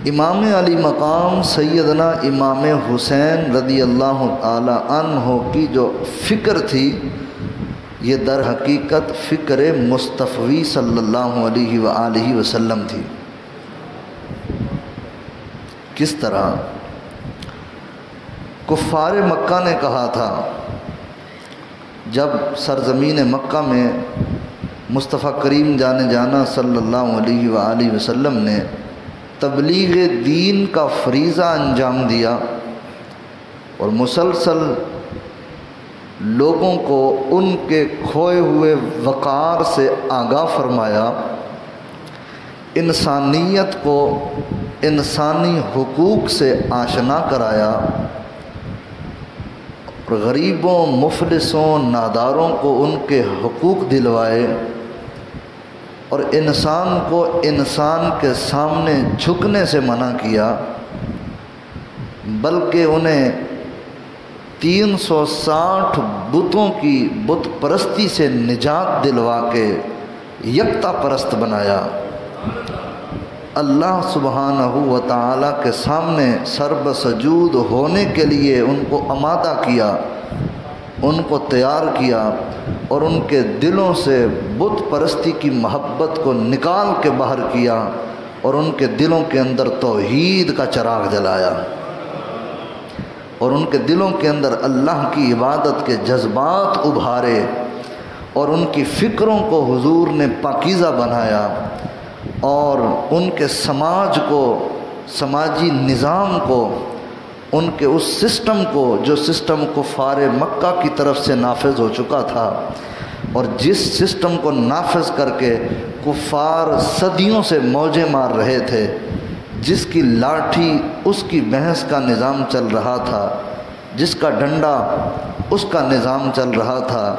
امام علی مقام سیدنا امام حسین رضی اللہ تعالی عنہ کی جو فکر تھی یہ در حقیقت فکر مصطفی صلی اللہ علیہ وآلہ وسلم تھی۔ کس طرح؟ کفار مکہ نے کہا تھا جب سرزمین مکہ میں مصطفیٰ کریم جانا صلی اللہ علیہ وآلہ وسلم نے تبلیغ دین کا فریضہ انجام دیا اور مسلسل لوگوں کو ان کے کھوئے ہوئے وقار سے آگاہ فرمایا، انسانیت کو انسانی حقوق سے آشنا کرایا اور غریبوں، مفلسوں، ناداروں کو ان کے حقوق دلوائے اور انسان کو انسان کے سامنے جھکنے سے منع کیا، بلکہ انہیں 360 بتوں کی بت پرستی سے نجات دلوا کے یکتا پرست بنایا، اللہ سبحانہ و تعالی کے سامنے سر بسجود ہونے کے لیے ان کو آمادہ کیا، ان کو تیار کیا اور ان کے دلوں سے بت پرستی کی محبت کو نکال کے باہر کیا اور ان کے دلوں کے اندر توحید کا چراغ جلایا اور ان کے دلوں کے اندر اللہ کی عبادت کے جذبات ابھارے اور ان کی فکروں کو حضور نے پاکیزہ بنایا اور ان کے سماج کو، سماجی نظام کو، ان کے اس سسٹم کو جو سسٹم کفار مکہ کی طرف سے نافذ ہو چکا تھا اور جس سسٹم کو نافذ کر کے کفار صدیوں سے موجیں مار رہے تھے، جس کی لاٹھی اس کی بھینس کا نظام چل رہا تھا، جس کا ڈنڈا اس کا نظام چل رہا تھا،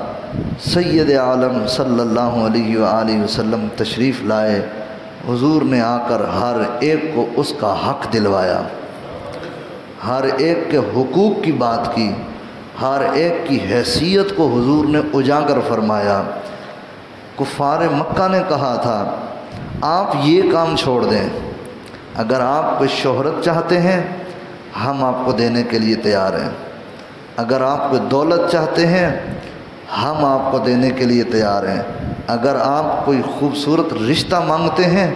سید عالم صلی اللہ علیہ وآلہ وسلم تشریف لائے، حضور نے آ کر ہر ایک کو اس کا حق دلوایا، ہر ایک کے حقوق کی بات کی، ہر ایک کی حیثیت کو حضور نے اجاگر فرمایا۔ کفار مکہ نے کہا تھا آپ یہ کام چھوڑ دیں، اگر آپ کوئی شہرت چاہتے ہیں ہم آپ کو دینے کے لیے تیار ہیں، اگر آپ کوئی دولت چاہتے ہیں ہم آپ کو دینے کے لیے تیار ہیں، اگر آپ کوئی خوبصورت رشتہ مانگتے ہیں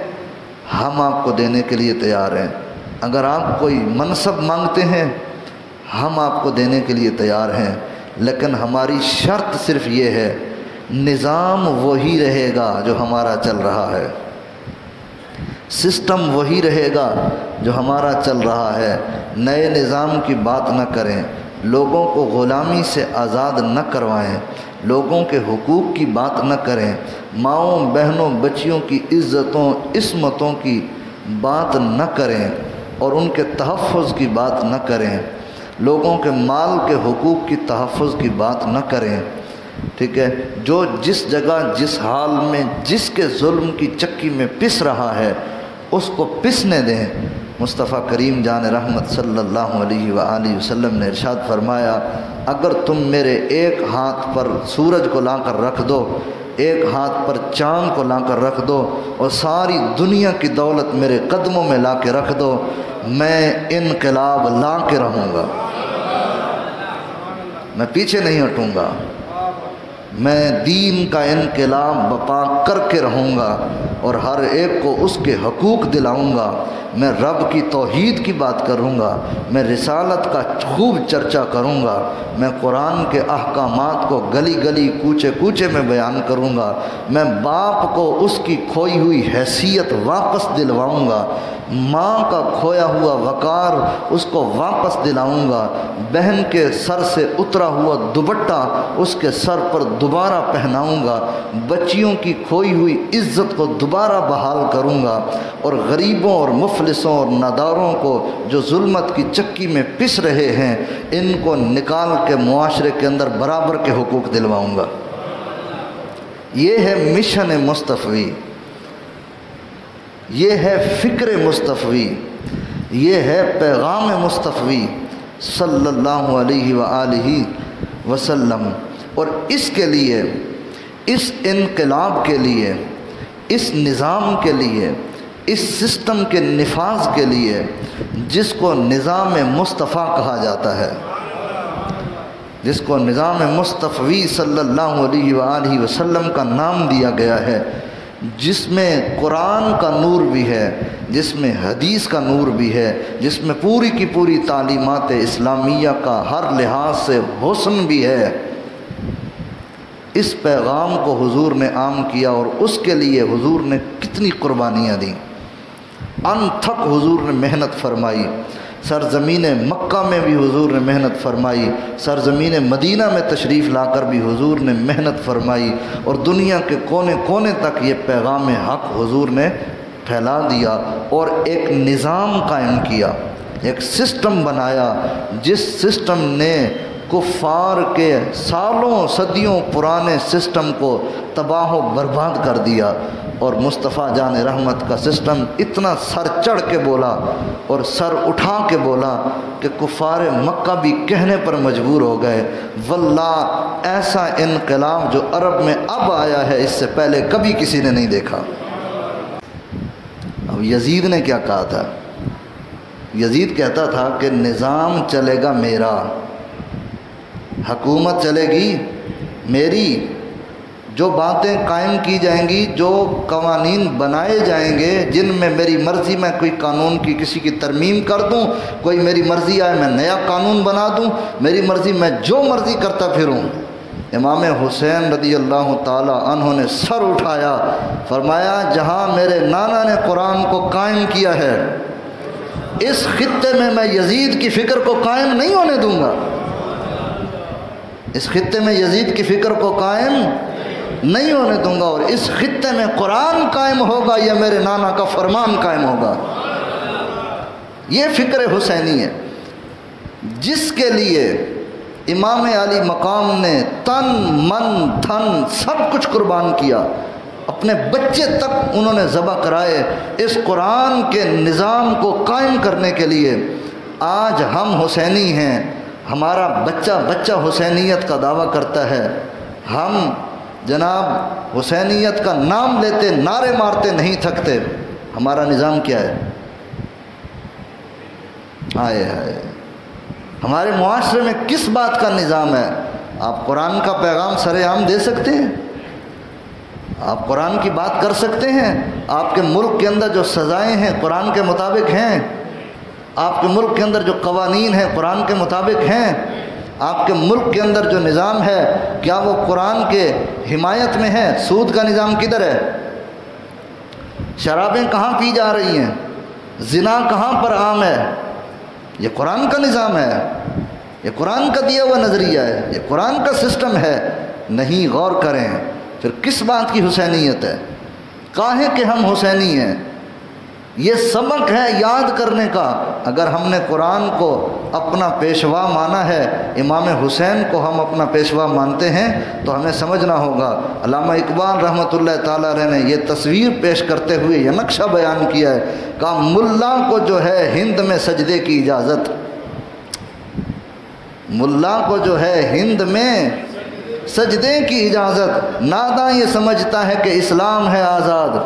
ہم آپ کو دینے کے لیے تیار ہیں، اگر آپ کوئی منصب مانگتے ہیں ہم آپ کو دینے کے لیے تیار ہیں، لیکن ہماری شرط صرف یہ ہے نظام وہی رہے گا جو ہمارا چل رہا ہے، سسٹم وہی رہے گا جو ہمارا چل رہا ہے، نئے نظام کی بات نہ کریں، لوگوں کو غلامی سے آزاد نہ کروائیں، لوگوں کے حقوق کی بات نہ کریں، ماؤں بہنوں بچیوں کی عزتوں عصمتوں کی بات نہ کریں اور ان کے تحفظ کی بات نہ کریں، لوگوں کے مال کے حقوق کی تحفظ کی بات نہ کریں، ٹھیک ہے؟ جو جس جگہ جس حال میں جس کے ظلم کی چکی میں پس رہا ہے اس کو پسنے دیں۔ مصطفیٰ کریم جان رحمت صلی اللہ علیہ وآلہ وسلم نے ارشاد فرمایا اگر تم میرے ایک ہاتھ پر سورج کو لا کر رکھ دو، ایک ہاتھ پر چاند کو لا کر رکھ دو اور ساری دنیا کی دولت میرے قدموں میں لا کے رکھ دو، میں انقلاب لا کے رہوں گا، میں پیچھے نہیں ہٹوں گا، میں دین کا انقلاب بپا کر کے رہوں گا اور ہر ایک کو اس کے حقوق دلاؤں گا، میں رب کی توحید کی بات کروں گا، میں رسالت کا خوب چرچا کروں گا، میں قرآن کے احکامات کو گلی گلی کوچے کوچے میں بیان کروں گا، میں باپ کو اس کی کھوئی ہوئی حیثیت واپس دلواؤں گا، ماں کا کھویا ہوا وقار اس کو واپس دلاؤں گا، بہن کے سر سے اترا ہوا دوپٹہ اس کے سر پر دوبارہ پہناؤں گا، بچیوں کی کھوئی ہوئی عزت کو دوبارہ بحال کروں گا اور غریبوں اور مفلسوں اور ناداروں کو جو ظلمت کی چکی میں پس رہے ہیں ان کو نکال کے معاشرے کے اندر برابر کے حقوق دلواؤں گا۔ یہ ہے مشن مصطفی، یہ ہے فکر مصطفی، یہ ہے پیغام مصطفی صلی اللہ علیہ وآلہ وسلم۔ اور اس کے لیے، اس انقلاب کے لیے، اس نظام کے لیے، اس سسٹم کے نفاذ کے لیے جس کو نظام مصطفیٰ کہا جاتا ہے، جس کو نظام مصطفی صلی اللہ علیہ وآلہ وسلم کا نام دیا گیا ہے، جس میں قرآن کا نور بھی ہے، جس میں حدیث کا نور بھی ہے، جس میں پوری کی پوری تعلیمات اسلامیہ کا ہر لحاظ سے حسن بھی ہے، اس پیغام کو حضور نے عام کیا اور اس کے لیے حضور نے کتنی قربانیاں دیں، انتھک حضور نے محنت فرمائی۔ سرزمین مکہ میں بھی حضور نے محنت فرمائی، سرزمین مدینہ میں تشریف لا کر بھی حضور نے محنت فرمائی، اور دنیا کے کونے کونے تک یہ پیغام حق حضور نے پھیلا دیا اور ایک نظام قائم کیا، ایک سسٹم بنایا، جس سسٹم نے کفار کے سالوں صدیوں پرانے سسٹم کو تباہ و برباد کر دیا، اور مصطفیٰ جان رحمت کا سسٹم اتنا سر چڑھ کے بولا اور سر اٹھا کے بولا کہ کفار مکہ بھی کہنے پر مجبور ہو گئے، واللہ ایسا انقلاب جو عرب میں اب آیا ہے اس سے پہلے کبھی کسی نے نہیں دیکھا۔ اب یزید نے کیا کہا تھا؟ یزید کہتا تھا کہ نظام چلے گا میرا، حکومت چلے گی میری، جو باتیں قائم کی جائیں گی، جو قوانین بنائے جائیں گے، جن میں میری مرضی میں کوئی قانون کی کسی کی ترمیم کر دوں، کوئی میری مرضی آئے میں نیا قانون بنا دوں، میری مرضی میں جو مرضی کرتا پھروں۔ امام حسین رضی اللہ تعالی عنہ نے سر اٹھایا، فرمایا جہاں میرے نانا نے قرآن کو قائم کیا ہے، اس خطے میں یزید کی فکر کو قائم نہیں ہونے دوں گا، اس خطے میں یزید کی فکر کو قائم نہیں ہونے دوں گا، اور اس خطے میں قرآن قائم ہوگا یا میرے نانا کا فرمان قائم ہوگا۔ یہ فکر حسینی ہے جس کے لیے امام علی مقام نے تن من دھن سب کچھ قربان کیا، اپنے بچے تک انہوں نے ذبح کرائے اس قرآن کے نظام کو قائم کرنے کے لیے۔ آج ہم حسینی ہیں، ہمارا بچہ حسینیت کا دعویٰ کرتا ہے، ہم جناب حسینیت کا نام لیتے نعرے مارتے نہیں تھکتے، ہمارا نظام کیا ہے؟ ہائے ہائے، ہمارے معاشرے میں کس بات کا نظام ہے؟ آپ قرآن کا پیغام سر عام دے سکتے ہیں؟ آپ قرآن کی بات کر سکتے ہیں؟ آپ کے ملک کے اندر جو سزائیں ہیں قرآن کے مطابق ہیں؟ آپ کے ملک کے اندر جو قوانین ہیں قرآن کے مطابق ہیں؟ آپ کے ملک کے اندر جو نظام ہے کیا وہ قرآن کے حمایت میں ہے؟ سود کا نظام کدھر ہے؟ شرابیں کہاں پی جا رہی ہیں؟ زنا کہاں پر عام ہے؟ یہ قرآن کا نظام ہے، یہ قرآن کا دیا ہوا نظریہ ہے، یہ قرآن کا سسٹم ہے۔ نہیں غور کریں پھر کس بات کی حسینیت ہے؟ کاہے کہ ہم حسینی ہیں؟ یہ سبق ہے یاد کرنے کا۔ اگر ہم نے قرآن کو اپنا پیشوا مانا ہے، امام حسین کو ہم اپنا پیشوا مانتے ہیں، تو ہمیں سمجھنا ہوگا۔ علامہ اقبال رحمۃ اللہ تعالیٰ علیہ نے یہ تصویر پیش کرتے ہوئے یہ نقشہ بیان کیا ہے، کہا ملا کو جو ہے ہند میں سجدے کی اجازت، ملا کو جو ہے ہند میں سجدے کی اجازت، ناداں یہ سمجھتا ہے کہ اسلام ہے آزاد۔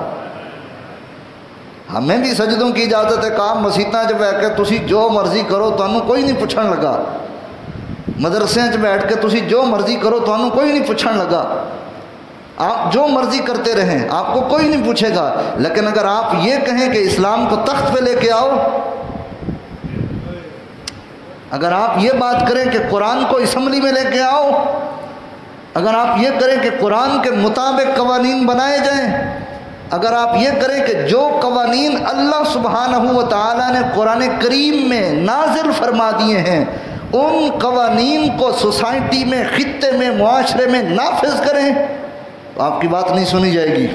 ہمیں بھی سجدوں کی اجازت ہے، کام مسیطاں چ بیٹھ کے تسی جو مرضی کرو تانوں کوئی نہیں پوچھن لگا، مدرسے چ بیٹھ کے تسی جو مرضی کرو تانوں کوئی نہیں پوچھن لگا، آپ جو مرضی کرتے رہیں آپ کو کوئی نہیں پوچھے گا۔ لیکن اگر آپ یہ کہیں کہ اسلام کو تخت پہ لے کے آؤ، اگر آپ یہ بات کریں کہ قرآن کو اسمبلی میں لے کے آؤ، اگر آپ یہ کریں کہ قرآن کے مطابق قوانین بنائے جائیں، اگر آپ یہ کریں کہ جو قوانین اللہ سبحانہ و تعالیٰ نے قرآن کریم میں نازل فرما دیے ہیں ان قوانین کو سوسائٹی میں، خطے میں، معاشرے میں نافذ کریں، تو آپ کی بات نہیں سنی جائے گی،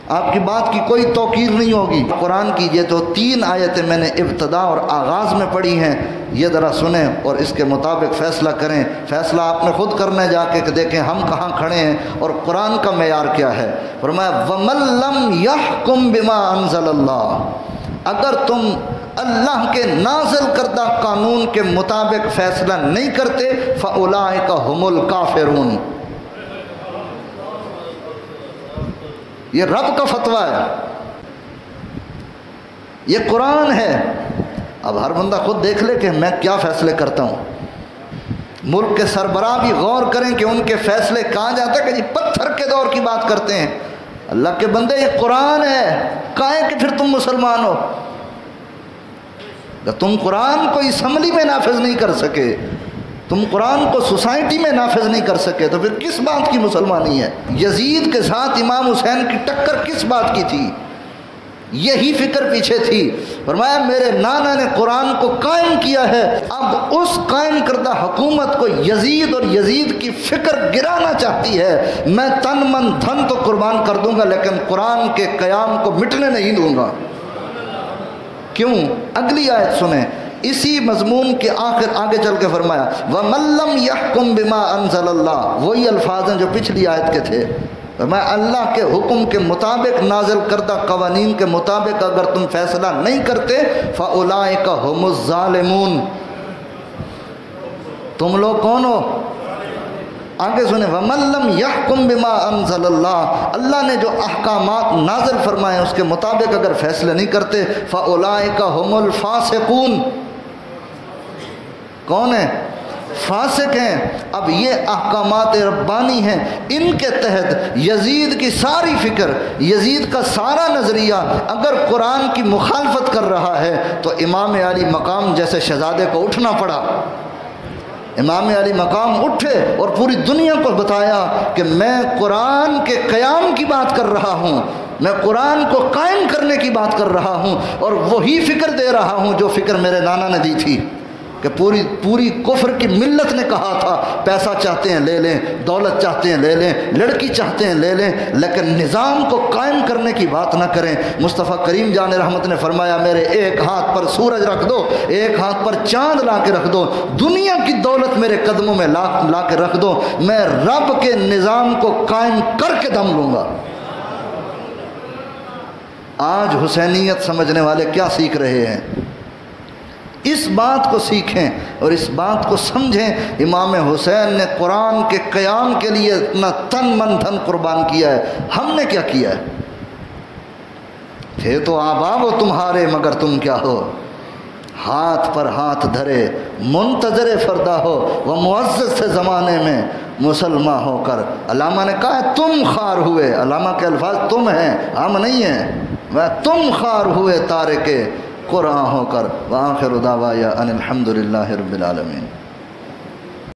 آپ کی بات کی کوئی توقیر نہیں ہوگی۔ قرآن کی یہ جو 3 آیتیں میں نے ابتدا اور آغاز میں پڑھی ہیں، یہ ذرا سنیں اور اس کے مطابق فیصلہ کریں۔ فیصلہ آپ نے خود کرنا ہے، جا کے کہ دیکھیں ہم کہاں کھڑے ہیں اور قرآن کا معیار کیا ہے۔ فرمایا وَمَن لَّمْ يَحْكُم بِمَا أَنزَلَ اللَّهُ، اگر تم اللہ کے نازل کردہ قانون کے مطابق فیصلہ نہیں کرتے فَأُولَٰئِكَ هُمُ الْكَافِرُونَ، یہ رب کا فتویٰ ہے۔ یہ قرآن ہے۔ اب ہر بندہ خود دیکھ لے کہ میں کیا فیصلے کرتا ہوں۔ ملک کے سربراہ بھی غور کریں کہ ان کے فیصلے کہاں جاتے ہیں کہ جی پتھر کے دور کی بات کرتے ہیں۔ اللہ کے بندے یہ قرآن ہے، کہاں ہے کہ پھر تم مسلمان ہو؟ تم قرآن کو اسمبلی میں نافذ نہیں کر سکے، تم قرآن کو سوسائٹی میں نافذ نہیں کر سکے، تو پھر کس بات کی مسلمانی ہے؟ یزید کے ساتھ امام حسین کی ٹکر کس بات کی تھی؟ یہی فکر پیچھے تھی۔ فرمایا میرے نانا نے قرآن کو قائم کیا ہے، اب اس قائم کردہ حکومت کو یزید اور یزید کی فکر گرانا چاہتی ہے، میں تن من دھن تو قربان کر دوں گا لیکن قرآن کے قیام کو مٹنے نہیں دوں گا۔ کیوں؟ اگلی آیت سنیں، اسی مضمون کے آگے چل کے فرمایا وَمَن لَّمْ يَحْكُم بِمَا أَنزَلَ اللَّهُ، وہی الفاظ ہیں جو پچھلی آیت کے تھے۔ میں اللہ کے حکم کے مطابق نازل کردہ قوانین کے مطابق اگر تم فیصلہ نہیں کرتے فَأُولَٰئِكَ هُمُ الظَّالِمُونَ، تم لوگ کون ہو؟ آگے سنیں وَمَن لَّمْ يَحْكُم بِمَا أَنزَلَ اللَّهُ، اللہ نے جو احکامات نازل فرمائے اس کے مطابق اگر فیصلے نہیں کرتے فَأُولَٰئِكَ هُمُ الْفَاسِقُونَ، کون ہیں؟ فاسق ہیں۔ اب یہ احکامات ربانی ہیں، ان کے تحت یزید کی ساری فکر، یزید کا سارا نظریہ اگر قرآن کی مخالفت کر رہا ہے تو امام علی مقام جیسے شہزادے کو اٹھنا پڑا۔ امام علی مقام اٹھے اور پوری دنیا کو بتایا کہ میں قرآن کے قیام کی بات کر رہا ہوں، میں قرآن کو قائم کرنے کی بات کر رہا ہوں، اور وہی فکر دے رہا ہوں جو فکر میرے نانا نے دی تھی کہ پوری کفر کی ملت نے کہا تھا پیسہ چاہتے ہیں لے لیں، دولت چاہتے ہیں لے لیں، لڑکی چاہتے ہیں لے لیں، لیکن نظام کو قائم کرنے کی بات نہ کریں۔ مصطفیٰ کریم جان رحمت نے فرمایا میرے ایک ہاتھ پر سورج رکھ دو، ایک ہاتھ پر چاند لا کے رکھ دو، دنیا کی دولت میرے قدموں میں لا کے رکھ دو، میں رب کے نظام کو قائم کر کے دم لوں گا۔ آج حسینیت سمجھنے والے کیا سیکھ رہے ہیں؟ اس بات کو سیکھیں اور اس بات کو سمجھیں امام حسین نے قرآن کے قیام کے لیے اتنا تن من دھن قربان کیا ہے، ہم نے کیا کیا ہے؟ تھے تو آبا وہ تمہارے مگر تم کیا ہو، ہاتھ پر ہاتھ دھرے منتظر فردا ہو، وہ معزز تھے زمانے میں مسلمان ہو کر۔ علامہ نے کہا ہے تم خار ہوئے، علامہ کے الفاظ تم ہیں، ہم نہیں ہیں، تم خار ہوئے تارے کے قرآن ہو کر۔ وآخر دعوایا ان الحمد للہ رب العالمین۔